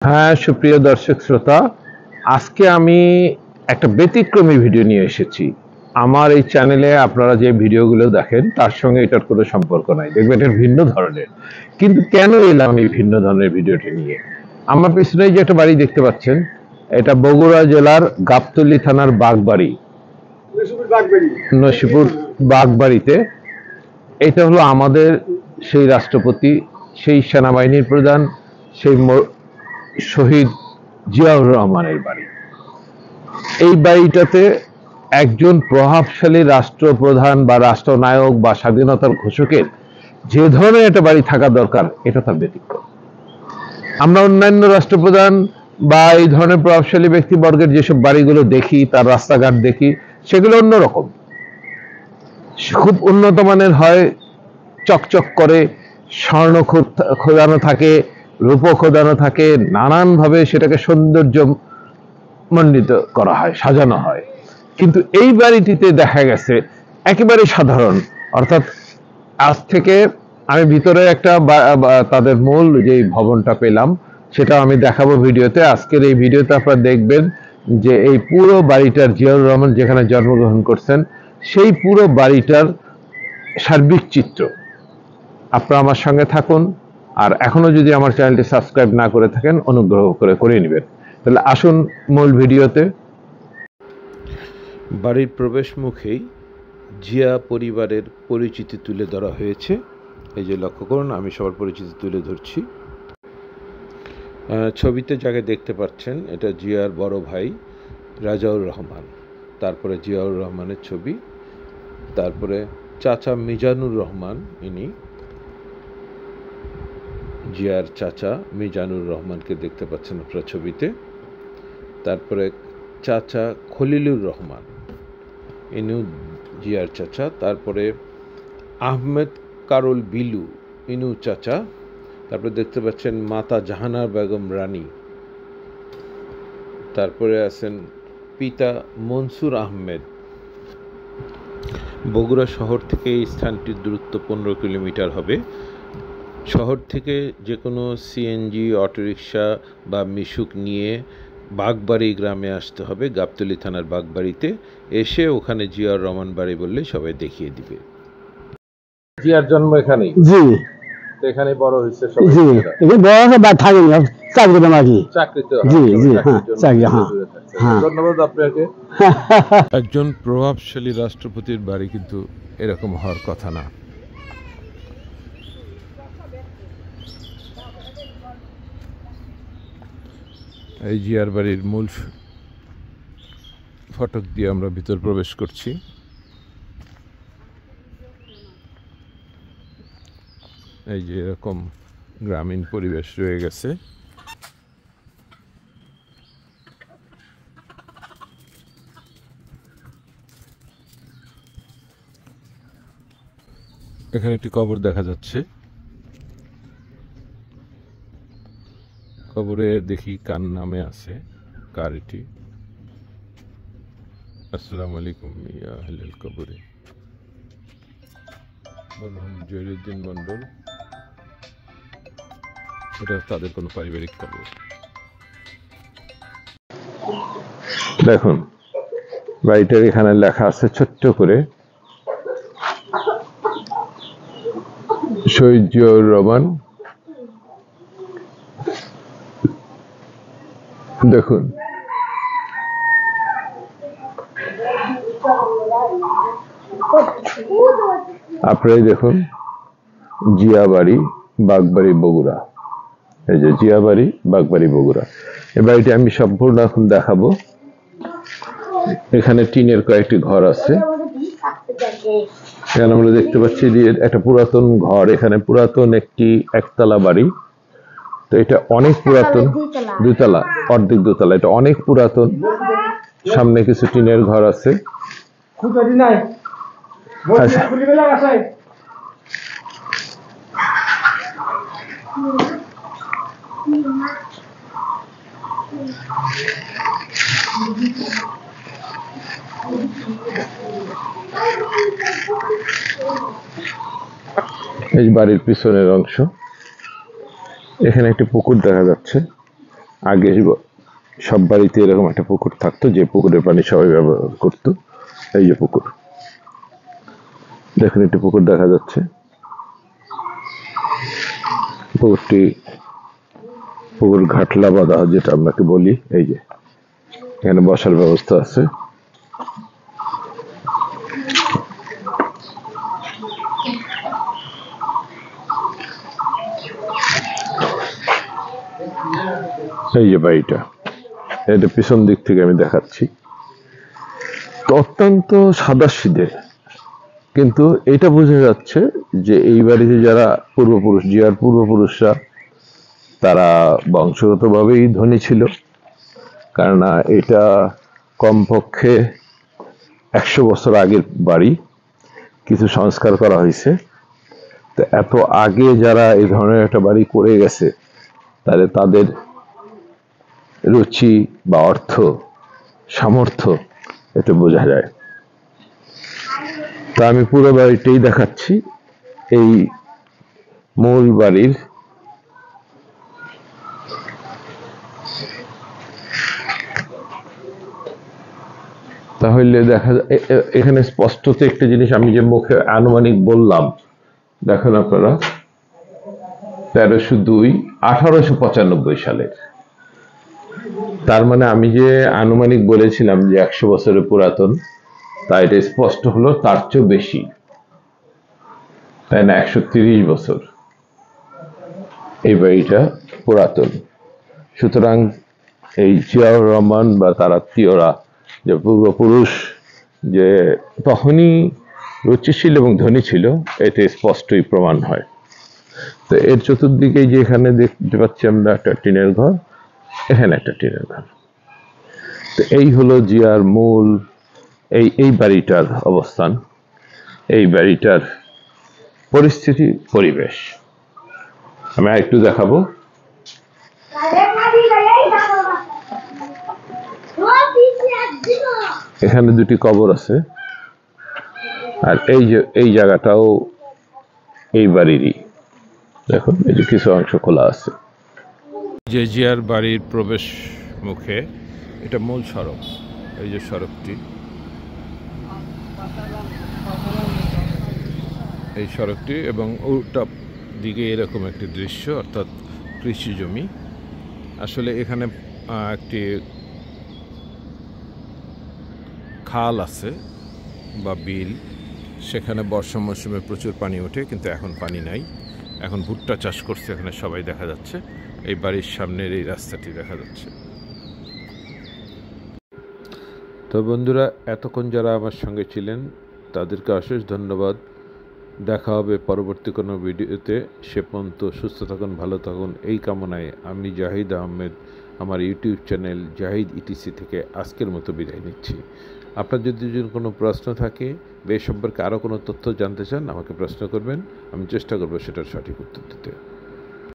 হ্যাঁ, সুপ্রিয় দর্শক শ্রোতা, আজকে আমি একটা ব্যতিক্রমী ভিডিও নিয়ে এসেছি। আমার এই চ্যানেলে আপনারা যে ভিডিওগুলো দেখেন তার সঙ্গে এটার কোনো সম্পর্ক নাই, দেখবেন এটা ভিন্ন ধরনের। কিন্তু কেন এলাম এই ভিন্ন ধরনের ভিডিওটি নিয়ে? আমার পিছনে যে একটা বাড়ি দেখতে পাচ্ছেন, এটা বগুড়া জেলার গাবতলী থানার বাগবাড়ি, নসিপুর বাগবাড়িতে। এটা হলো আমাদের সেই রাষ্ট্রপতি, সেই সেনাবাহিনীর প্রধান, সেই শহীদ জিয়াউর রহমানের বাড়ি। এই বাড়িটাতে একজন প্রভাবশালী রাষ্ট্রপ্রধান বা রাষ্ট্রনায়ক বা স্বাধীনতার ঘোষকের যে ধরনের একটা বাড়ি থাকা দরকার, এটা তার ব্যতিক্রম। আমরা অন্যান্য রাষ্ট্রপ্রধান বা এই ধরনের প্রভাবশালী ব্যক্তিবর্গের যেসব বাড়িগুলো দেখি, তার রাস্তাঘাট দেখি, সেগুলো অন্যরকম, খুব উন্নত মানের হয়, চকচক করে, স্বর্ণ খোদানো থাকে, রূপ খোদানো থাকে, নানানভাবে সেটাকে সৌন্দর্য মণ্ডিত করা হয়, সাজানো হয়। কিন্তু এই বাড়িটিতে দেখা গেছে একেবারে সাধারণ। অর্থাৎ আজ থেকে আমি ভিতরে একটা তাদের মূল যে ভবনটা পেলাম, সেটা আমি দেখাবো ভিডিওতে। আজকের এই ভিডিওতে আপনারা দেখবেন যে এই পুরো বাড়িটার, জিয়াউর রহমান যেখানে জন্মগ্রহণ করছেন, সেই পুরো বাড়িটার সার্বিক চিত্র। আপনারা আমার সঙ্গে থাকুন, আর এখনো যদি আমার চ্যানেলটি সাবস্ক্রাইব না করে থাকেন, অনুগ্রহ করে নেবেন। তাহলে আসুন মূল ভিডিওতে। বাড়ির প্রবেশ মুখেই জিয়া পরিবারের পরিচিতি তুলে ধরা হয়েছে। এই যে লক্ষ্য করুন, আমি সবার পরিচিতি তুলে ধরছি। ছবিতে যাকে দেখতে পাচ্ছেন, এটা জিয়ার বড় ভাই রাজাউর রহমান, তারপরে জিয়াউর রহমানের ছবি, তারপরে চাচা মিজানুর রহমান, ইনি জিয়ার চাচা মিজানুর রহমানকে দেখতে পাচ্ছেন আপনার ছবিতে। তারপরে চাচা খলিলুর রহমান, ইনিও জিয়ার চাচা। তারপরে আহমেদ কারুল বিলু, ইনু চাচা। তারপরে দেখতে পাচ্ছেন মাতা জাহানার বেগম রানী। তারপরে আছেন পিতা মনসুর আহমেদ। বগুড়া শহর থেকে এই স্থানটির দূরত্ব 15 কিলোমিটার হবে। শহর থেকে যে কোনো সিএনজি, অটোরিকশা বা মিশুক নিয়ে বাগবাড়ি গ্রামে আসতে হবে, গাবতলী থানার বাগবাড়িতে। এসে ওখানে জিয়াউর রহমান বাড়ি বললে সবাই দেখিয়ে দিবে। জিয়ার জন্ম এখানেই? জি, এখানে বড় হয়েছে? জি, এখানে বড় হয়েছে বা থাকি চাকরি আর কি। চাকরিতে? জি জি, হ্যাঁ, চাকরি, হ্যাঁ হ্যাঁ। ধন্যবাদ আপনাকে। একজন প্রভাবশালী রাষ্ট্রপতির বাড়ি কিন্তু এরকম হওয়ার কথা না। এই জিয়ার বাড়ির মূল ফটক দিয়ে আমরা ভিতর প্রবেশ করছি। এই যে এরকম গ্রামীণ পরিবেশ রয়ে গেছে। এখানে একটি কবর দেখা যাচ্ছে। কবরে দেখি কার নামে আছে, কার এটি। আসসালামু আলাইকুম ইয়া আহলাল কবরে। মরহুম জহিরুদ্দিন মন্ডল, এটা তাদের কোনো পারিবারিক কবর। দেখুন, বাড়িটার এখানে লেখা আছে ছোট্ট করে, শহীদ জিয়াউর রহমান। দেখুন, আপনারাই দেখুন, জিয়া বাড়ি, বাগবাড়ি, বগুড়া। এই যে জিয়া বাড়ি, বাগবাড়ি, বগুড়া। এই বাড়িটি আমি সম্পূর্ণ এখন দেখাবো। এখানে টিনের কয়েকটি ঘর আছে। এখানে আমরা দেখতে পাচ্ছি যে একটা পুরাতন ঘর, এখানে পুরাতন একটি একতলা বাড়ি। তো এটা অনেক পুরাতন, দুতলা, অর্ধেক দোতলা, এটা অনেক পুরাতন। সামনে কিছু টিনের ঘর আছে। এই বাড়ির পিছনের অংশ, এখানে একটি পুকুর দেখা যাচ্ছে। আগে সব বাড়িতে এরকম একটা পুকুর থাকতো, যে পুকুরের পানি সবাই ব্যবহার করতো। এই যে পুকুর, দেখুন একটি পুকুর দেখা যাচ্ছে। পুকুর ঘাটলা বাঁধা, যেটা আপনাকে বলি। এই যে এখানে বসার ব্যবস্থা আছে। এই যে বাড়িটা, এটা পিছন দিক থেকে আমি দেখাচ্ছি। তো অত্যন্ত সাদাসিধে, কিন্তু এটা বোঝা যাচ্ছে যে এই বাড়িতে যারা পূর্বপুরুষ, জিয়ার পূর্বপুরুষরা, তারা বংশগতভাবেই ধনী ছিল। কেননা এটা কমপক্ষে 100 বছর আগের বাড়ি, কিছু সংস্কার করা হয়েছে। তো এত আগে যারা এই ধরনের একটা বাড়ি করে গেছে, তাহলে তাদের রুচি বা অর্থ সামর্থ্য এটা বোঝা যায়। তা আমি পুরো বাড়িটাই দেখাচ্ছি। এই মূল বাড়ির তাহলে দেখা এখানে স্পষ্টত একটা জিনিস, আমি যে মুখে আনুমানিক বললাম, দেখেন আপনারা 1302-1895 সালের। তার মানে আমি যে আনুমানিক বলেছিলাম যে 100 বছরের পুরাতন, তা এটা স্পষ্ট হলো তার চেয়েও বেশি, তাই না? 130 বছর এই বাড়িটা পুরাতন। সুতরাং এই জিয়াউর রহমান বা তার আত্মীয়রা, যে পূর্বপুরুষ যে তখনই রুচিশীল এবং ধনী ছিল, এতে স্পষ্টই প্রমাণ হয়। তো এর চতুর্দিকে যে এখানে দেখতে পাচ্ছি আমরা একটা টিনের ঘর, এখানে একটা টিনের ঘর। তো এই হলো জিয়ার মূল এই বাড়িটার অবস্থান, এই বাড়িটার পরিস্থিতি, পরিবেশ। আমি আরেকটু দেখাবো। এখানে দুটি কবর আছে, আর এই জায়গাটাও এই বাড়িরই। দেখুন এই যে কিছু অংশ খোলা আছে। যে জিয়ার বাড়ির প্রবেশ মুখে এটা মূল সড়ক, এই যে সড়কটি, এই সড়কটি, এবং উল্টা দিকে এরকম একটি দৃশ্য, অর্থাৎ কৃষি জমি। আসলে এখানে একটি খাল আছে বা বিল, সেখানে বর্ষা মৌসুমে প্রচুর পানি ওঠে, কিন্তু এখন পানি নাই। এখন ভুট্টা চাষ করছে এখানে সবাই, দেখা যাচ্ছে। এই বাড়ির সামনের এই রাস্তাটি দেখা যাচ্ছে। তো বন্ধুরা, এতক্ষণ যারা আমার সঙ্গে ছিলেন তাদেরকে অশেষ ধন্যবাদ। দেখা হবে পরবর্তী কোনো ভিডিওতে। সে পর্যন্ত সুস্থ থাকুন, ভালো থাকুন, এই কামনায় আমি জাহিদ আহমেদ আমার ইউটিউব চ্যানেল জাহিদ ইটিসি থেকে আজকের মতো বিদায় নিচ্ছি। আপনার যদি কোনো প্রশ্ন থাকে বা এ সম্পর্কে আরও কোনো তথ্য জানতে চান, আমাকে প্রশ্ন করবেন, আমি চেষ্টা করব সেটার সঠিক উত্তর দিতে।